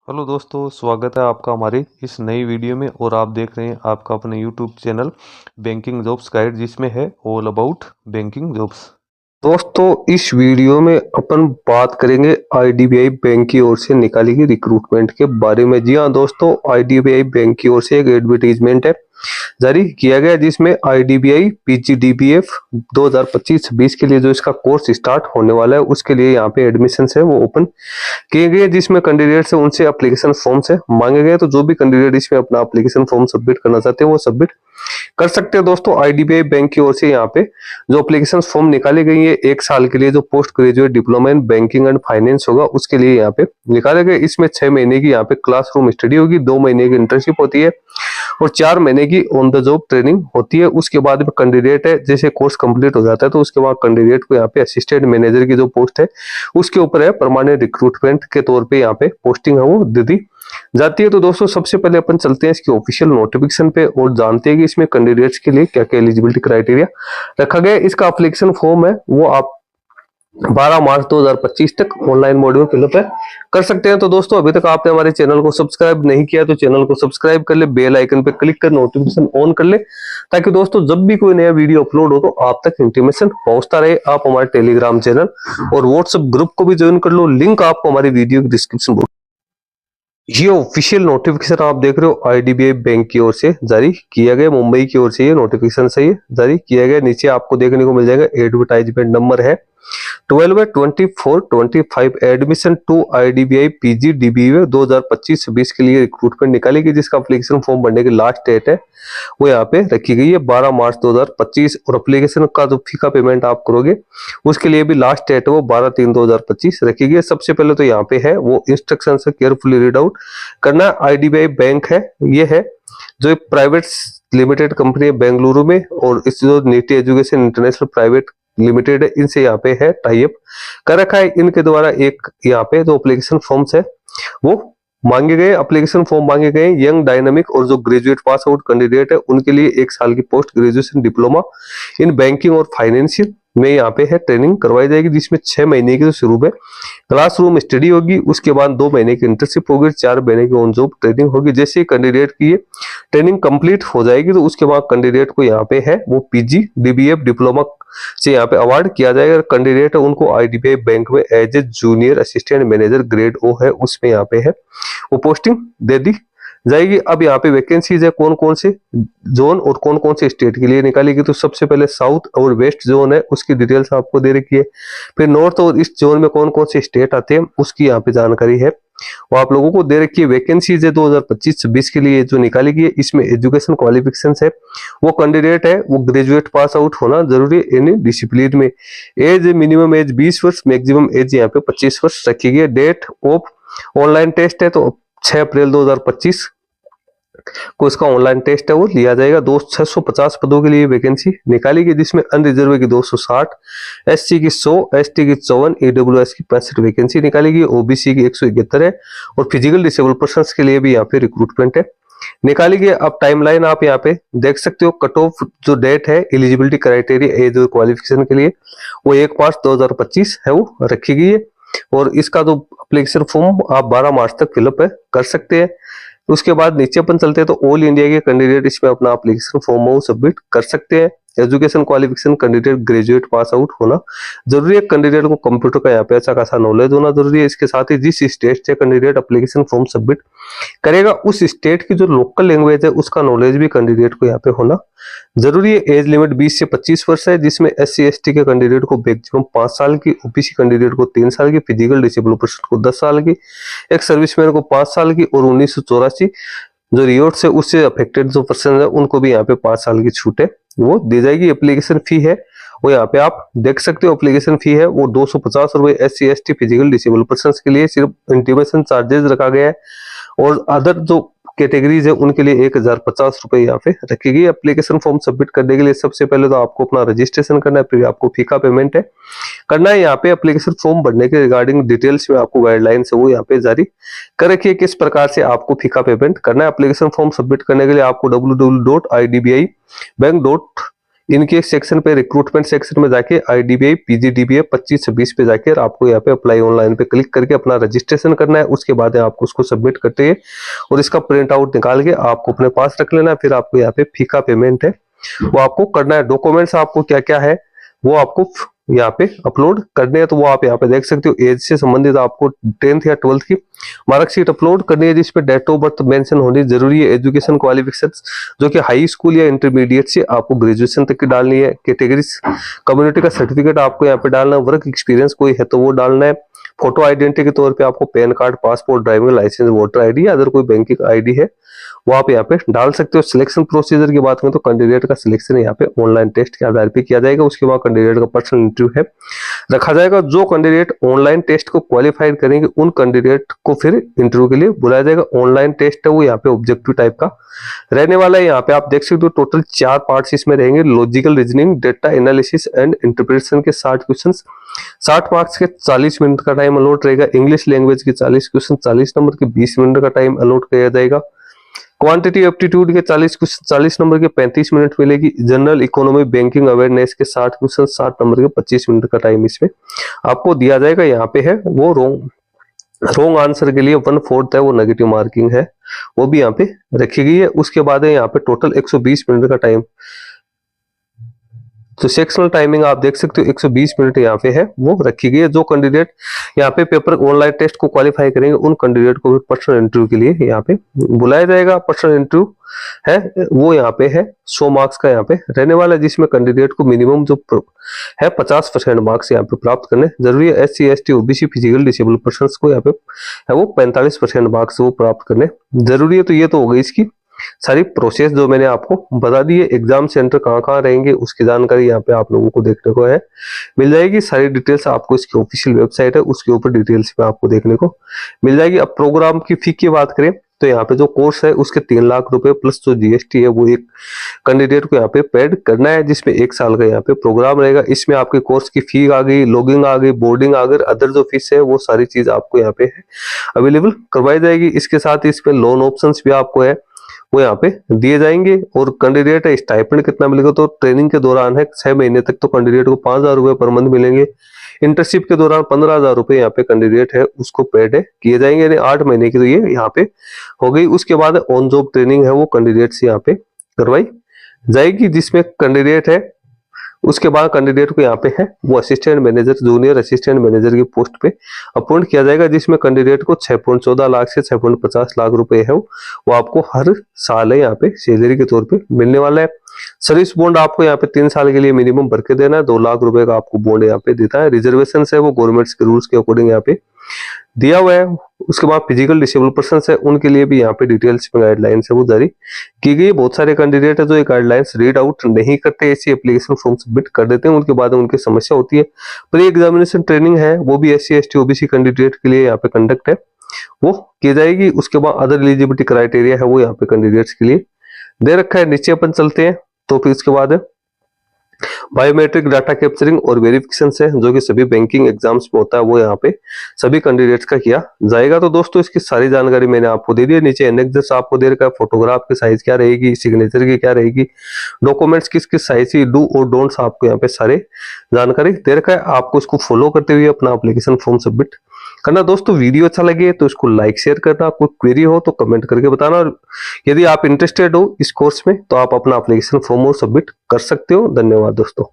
Hello दोस्तों, स्वागत है आपका हमारे इस नई वीडियो में। और आप देख रहे हैं आपका अपने YouTube channel banking jobs guide, जिसमें है ऑल अबाउट बैंकिंग जॉब्स। दोस्तों, इस वीडियो में अपन बात करेंगे आईडीबीआई बैंक की ओर से निकाली गई रिक्रूटमेंट के बारे में। जी हाँ दोस्तों, आईडीबीआई बैंक की ओर से एक एडवर्टीजमेंट है जारी किया गया, जिसमें आईडीबीआई पीजीडीबीएफ 2025-26 के लिए जो इसका कोर्स स्टार्ट होने वाला है, उसके लिए यहाँ पे एडमिशन है वो ओपन किए गए, जिसमें कैंडिडेट से उनसे एप्लीकेशन फॉर्म से मांगे गए। तो जो भी कैंडिडेट इसमें अपना एप्लीकेशन फॉर्म सबमिट करना चाहते हैं वो सबमिट कर सकते हैं। दोस्तों, आईडीबीआई बैंक की ओर से यहाँ पे जो एप्लीकेशन फॉर्म निकाली गई है 1 साल के लिए, जो post graduate diploma in banking and finance होगा, उसके लिए यहाँ पे निकाले गए। इसमें 6 महीने की यहाँ पे क्लासरूम स्टडी होगी, 2 महीने की इंटर्नशिप होती है और 4 महीने की ऑन द जॉब ट्रेनिंग होती है। उसके बाद में कैंडिडेट है, जैसे कोर्स कंप्लीट हो जाता है तो उसके बाद कैंडिडेट को यहाँ पे असिस्टेंट मैनेजर की जो पोस्ट है उसके ऊपर है परमानेंट रिक्रूटमेंट के तौर पे यहाँ पे पोस्टिंग है वो दे दी जाती है। तो दोस्तों, सबसे पहले अपन चलते हैं इसकी ऑफिशियल नोटिफिकेशन पे और जानते हैं कि इसमें कैंडिडेट्स के लिए क्या क्या एलिजिबिलिटी क्राइटेरिया रखा गया है। इसका एप्लीकेशन फॉर्म है वो आप 12 मार्च 2025 तक ऑनलाइन मोड में फिलअप है कर सकते हैं। तो दोस्तों, अभी तक आपने हमारे चैनल को सब्सक्राइब नहीं किया तो चैनल को सब्सक्राइब कर ले, बेल आइकन पे क्लिक कर नोटिफिकेशन ऑन कर ले, ताकि दोस्तों जब भी कोई नया वीडियो अपलोड हो तो आप तक इंटीमेशन पहुंचता रहे। आप हमारे टेलीग्राम चैनल और व्हाट्सएप ग्रुप को भी ज्वाइन कर लो, लिंक आपको हमारी वीडियो की डिस्क्रिप्शन बॉक्स। ये ऑफिशियल नोटिफिकेशन आप देख रहे हो आईडीबीआई बैंक की ओर से जारी किया गया, मुंबई की ओर से ये नोटिफिकेशन से ये जारी किया गया। नीचे आपको देखने को मिल जाएगा एडवर्टाइजमेंट नंबर है 12/24/25 एडमिशन टू आईडीबीआई पीजीडीबीए 2025-26 के लिए रिक्रूटमेंट निकाली गई, जिसका एप्लीकेशन फॉर्म भरने की लास्ट डेट है वो यहाँ पे रखी गई है 12 मार्च 2025। और एप्लीकेशन का जो फी का पेमेंट आप करोगे उसके लिए भी लास्ट डेट है वो 12/3/2025 रखी गई है। सबसे पहले तो यहाँ पे है वो इंस्ट्रक्शन से केयरफुली रीड आउट करना। आईडीबीआई बैंक है, ये है जो एक प्राइवेट लिमिटेड कंपनी है बेंगलुरु में, और इस जो नीति एजुकेशन इंटरनेशनल प्राइवेट लिमिटेड है, इनसे यहाँ पे है टाई अप कर रखा है। इनके द्वारा एक यहाँ पे जो एप्लीकेशन फॉर्म्स है वो मांगे गए, एप्लीकेशन फॉर्म मांगे गए यंग डायनामिक और जो ग्रेजुएट पास आउट कैंडिडेट है उनके लिए 1 साल की post graduation diploma in banking और फाइनेंशियल में यहाँ पे है ट्रेनिंग करवाई जाएगी, जिसमें 6 महीने की तो शुरू में क्लासरूम स्टडी होगी, उसके बाद 2 महीने की इंटर्नशिप होगी, 4 महीने की ऑन जॉब ट्रेनिंग होगी। जैसे ही कैंडिडेट की ये ट्रेनिंग कंप्लीट हो जाएगी तो उसके बाद कैंडिडेट को यहाँ पे है वो पीजी डीबीएफ डिप्लोमा से यहाँ पे अवार्ड किया जाएगा। कैंडिडेट है उनको आईडीबीआई बैंक में as a junior assistant manager grade O है उसमें यहाँ पे है वो पोस्टिंग दे दी जाएगी। अब यहाँ पे वैकेंसीज है कौन कौन से जोन और कौन कौन से स्टेट के लिए निकालेगी। तो सबसे पहले साउथ और वेस्ट जोन है उसकी डिटेल्स आपको दे रखी है। फिर नॉर्थ और ईस्ट जोन में कौन कौन से स्टेट आते हैं उसकी यहाँ पे जानकारी है वो आप लोगों को दे रखी है। वैकेंसीज है 2025-26 के लिए जो निकाली गई है, इसमें एजुकेशन क्वालिफिकेशन है वो कैंडिडेट है वो ग्रेजुएट पास आउट होना जरूरी है एनी डिसिप्लिन में। एज मिनिमम एज 20 वर्ष, मैक्सिमम एज यहाँ पे 25 वर्ष रखी गई है। डेट ऑफ ऑनलाइन टेस्ट है तो 6 अप्रैल 2025 को इसका ऑनलाइन टेस्ट है वो लिया जाएगा। 650 पदों के लिए वैकेंसी निकाली गई, जिसमें अनरिजर्व की 260, एससी की 100, एसटी की 54, ईडब्ल्यूएस की 65 वैकेंसी निकाली गई, ओबीसी की 171 है और फिजिकल डिसेबल पर्सन के लिए भी यहाँ पे रिक्रूटमेंट है निकाली गई। अब टाइमलाइन आप यहाँ पे देख सकते हो। कट ऑफ जो डेट है एलिजिबिलिटी क्राइटेरिया एज और क्वालिफिकेशन के लिए वो 1 मार्च 2025 है वो रखी गई है। और इसका जो एप्लीकेशन फॉर्म आप 12 मार्च तक फिलअप है कर सकते हैं। उसके बाद नीचे अपन चलते हैं तो ऑल इंडिया के कैंडिडेट इसमें अपना एप्लीकेशन फॉर्म सबमिट कर सकते हैं। Education qualification candidate graduate pass out होना जरूरी है। कैंडिडेट को कंप्यूटर का यहाँ पे अच्छा खासा नॉलेज होना जरूरी है। इसके साथ ही जिस स्टेट से कैंडिडेट एप्लीकेशन फॉर्म सबमिट करेगा उस स्टेट की जो लोकल लैंग्वेज है उसका नॉलेज भी कैंडिडेट को यहाँ पे होना जरूरी है। एज लिमिट 20 से 25 वर्ष है, जिसमें SC ST के कैंडिडेट को मैक्सिमम 5 साल की, ओबीसी कैंडिडेट को 3 साल की, फिजिकल डिसेबल पर्सन को 10 साल की, एक सर्विसमैन को 5 साल की और 1984 जो रियोट से उससे अफेक्टेड जो पर्सन है उनको भी यहाँ पे 5 साल की छूट है वो दी जाएगी। एप्लीकेशन फी है वो यहाँ पे आप देख सकते हो। एप्लीकेशन फी है वो 250 रुपए SC ST physical disable person के लिए सिर्फ इंटीमेशन चार्जेस रखा गया है, और अदर जो कैटेगरीज है उनके लिए 1050 रुपए यहाँ पे रखी गई। एप्लीकेशन फॉर्म सबमिट करने के लिए सबसे पहले तो आपको अपना रजिस्ट्रेशन करना है, फिर आपको फी का पेमेंट है करना है। यहाँ पे एप्लीकेशन फॉर्म भरने के रिगार्डिंग डिटेल्स में आपको गाइडलाइंस है वो यहाँ पे जारी कर रखी है किस प्रकार से आपको फी का पेमेंट करना है। एप्लीकेशन फॉर्म सबमिट करने के लिए आपको www.idbibank इनके सेक्शन पे रिक्रूटमेंट सेक्शन में जाके IDBI PGDBA 25-26 पे जाके आपको यहाँ पे अप्लाई ऑनलाइन पे क्लिक करके अपना रजिस्ट्रेशन करना है। उसके बाद आपको उसको सबमिट करते हैं और इसका प्रिंट आउट निकाल के आपको अपने पास रख लेना है। फिर आपको यहाँ पे फी का पेमेंट है वो आपको करना है। डॉक्यूमेंट्स आपको क्या क्या है वो आपको यहाँ पे अपलोड करने हैं, तो वो आप यहाँ पे देख सकते हो। एज से संबंधित आपको 10th या 12th की मार्कशीट अपलोड करनी है जिसपे डेट ऑफ बर्थ मेंशन होनी जरूरी है। एजुकेशन क्वालिफिकेशन जो कि हाई स्कूल या इंटरमीडिएट से आपको ग्रेजुएशन तक की डालनी है। कैटेगरी कम्युनिटी का सर्टिफिकेट आपको यहाँ पे डालना है। वर्क एक्सपीरियंस कोई है तो वो डालना है। फोटो आइडेंटिटी के तौर पे आपको PAN card, passport, driving licence, voter ID या अदर कोई बैंकिंग आईडी है वो आप यहाँ पे डाल सकते हो। सिलेक्शन प्रोसीजर की बात करें तो कैंडिडेट का सिलेक्शन यहाँ पे ऑनलाइन टेस्ट के आधार पे किया जाएगा। उसके बाद कैंडिडेट का पर्सनल इंटरव्यू है रखा जाएगा। जो कैंडिडेट ऑनलाइन टेस्ट को क्वालिफाइड करेंगे उन कैंडिडेट को फिर इंटरव्यू के लिए बुलाया जाएगा। ऑनलाइन टेस्ट है वो यहाँ पे ऑब्जेक्टिव टाइप का रहने वाला है। यहाँ पे आप देख सकते हो टोटल 4 पार्ट्स इसमें रहेंगे। Logical reasoning, data analysis and interpretation के 60 क्वेश्चन, 60 मार्क्स के 40 मिनट का टाइम अलॉट रहेगा। इंग्लिश लैंग्वेज के 40 क्वेश्चन, 40 नंबर के 20 मिनट का टाइम अलॉट किया जाएगा। क्वांटिटी एप्टीट्यूड के 40 क्वेश्चन, 40 नंबर के 35 मिनट मिलेगी। जनरल इकोनॉमी, बैंकिंग अवेयरनेस के 60 क्वेश्चन, 60 नंबर के 25 मिनट का टाइम इसमें आपको दिया जाएगा। यहाँ पे है वो रॉन्ग आंसर के लिए 1/4 है वो नेगेटिव मार्किंग है वो भी यहाँ पे रखी गई है। उसके बाद है यहाँ पे टोटल 120 मिनट का टाइम। तो सेक्शनल टाइमिंग आप देख सकते हो 120 मिनट यहाँ पे है वो रखी गई है। जो कैंडिडेट यहाँ पे पेपर ऑनलाइन टेस्ट को क्वालिफाई करेंगे उन कैंडिडेट को भी पर्सनल इंटरव्यू के लिए यहाँ पे बुलाया जाएगा। पर्सनल इंटरव्यू है वो यहाँ पे है 100 मार्क्स का यहाँ पे रहने वाला है, जिसमें कैंडिडेट को मिनिमम जो है 50% मार्क्स यहाँ पे प्राप्त करने जरूरी है। SC ST OBC physical disable person को यहाँ पे है वो 45% मार्क्स वो प्राप्त करने जरूरी है। तो ये तो हो गई इसकी सारी प्रोसेस जो मैंने आपको बता दी है। एग्जाम सेंटर कहाँ रहेंगे उसकी जानकारी यहाँ पे आप लोगों को देखने को है मिल जाएगी। सारी डिटेल्स आपको इसकी ऑफिशियल वेबसाइट है उसके ऊपर डिटेल्स में आपको देखने को मिल जाएगी। अब प्रोग्राम की फी की बात करें तो यहाँ पे जो कोर्स है उसके 3 लाख रुपए प्लस जो GST है वो एक कैंडिडेट को यहाँ पे पेड करना है, जिसमें 1 साल का यहाँ पे प्रोग्राम रहेगा। इसमें आपके कोर्स की फी आ गई, लॉगिंग आ गई, बोर्डिंग आ गई, अदर जो फीस है वो सारी चीज आपको यहाँ पे अवेलेबल करवाई जाएगी। इसके साथ इसमें लोन ऑप्शन भी आपको है वो यहाँ पे दिए जाएंगे। और कैंडिडेट है स्टाइपेंड कितना मिलेगा तो ट्रेनिंग के दौरान है 6 महीने तक तो कैंडिडेट को 5,000 रुपए पर मंथ मिलेंगे। इंटर्नशिप के दौरान 15,000 रुपए यहाँ पे कैंडिडेट है उसको पेड किए जाएंगे, यानी 8 महीने की तो ये यहाँ पे हो गई। उसके बाद ऑन जॉब ट्रेनिंग है वो कैंडिडेट से यहाँ पे करवाई जाएगी, जिसमें कैंडिडेट है उसके बाद कैंडिडेट को यहाँ पे है वो assistant manager, junior assistant manager की पोस्ट पे अपॉइंट किया जाएगा, जिसमें कैंडिडेट को 6.14 लाख से 6.50 लाख रुपए है वो आपको हर साल है यहाँ पे सैलरी के तौर पे मिलने वाला है। सर्विस बॉन्ड आपको यहाँ पे 3 साल के लिए मिनिमम भर के देना है। 2 लाख रुपए का आपको बॉन्ड यहाँ पे देता है। रिजर्वेशन है वो गवर्नमेंट के रूल्स के अकॉर्डिंग यहाँ पे दिया हुआ है। उसके बाद फिजिकल डिसेबल पर्सन है उनके लिए भी यहाँ पे डिटेल्स में गाइडलाइंस है वो जारी की गई। बहुत सारे कैंडिडेट है जो ये गाइडलाइंस रीड आउट नहीं करते, ऐसी एप्लीकेशन फॉर्म सबमिट कर देते हैं, उनके बाद उनकी समस्या होती है। प्री एग्जामिनेशन ट्रेनिंग है वो भी SC ST OBC कैंडिडेट के लिए यहाँ पे कंडक्ट है वो की जाएगी। उसके बाद अदर एलिजिबिलिटी क्राइटेरिया है वो यहाँ पे कैंडिडेट्स के लिए दे रखा है। नीचे अपन चलते हैं तो फिर इसके बाद बायोमेट्रिक डाटा कैप्चरिंग और वेरिफिकेशन है जो कि सभी बैंकिंग एग्जाम्स में होता है वो यहाँ पे सभी कैंडिडेट्स का किया जाएगा। तो दोस्तों इसकी सारी जानकारी मैंने आपको दे दी है। नीचे एनेक्सर्स आपको दे रखा है, फोटोग्राफ की साइज क्या रहेगी, सिग्नेचर की क्या रहेगी, डॉक्यूमेंट्स किस किस साइज की, डू और डोंट्स आपको यहाँ पे सारे जानकारी दे रखा है। आपको इसको फॉलो करते हुए अपना एप्लीकेशन फॉर्म सबमिट करना। दोस्तों वीडियो अच्छा लगे तो इसको लाइक शेयर करना, कोई क्वेरी हो तो कमेंट करके बताना। और यदि आप इंटरेस्टेड हो इस कोर्स में तो आप अपना एप्लीकेशन फॉर्म सबमिट कर सकते हो। धन्यवाद दोस्तों।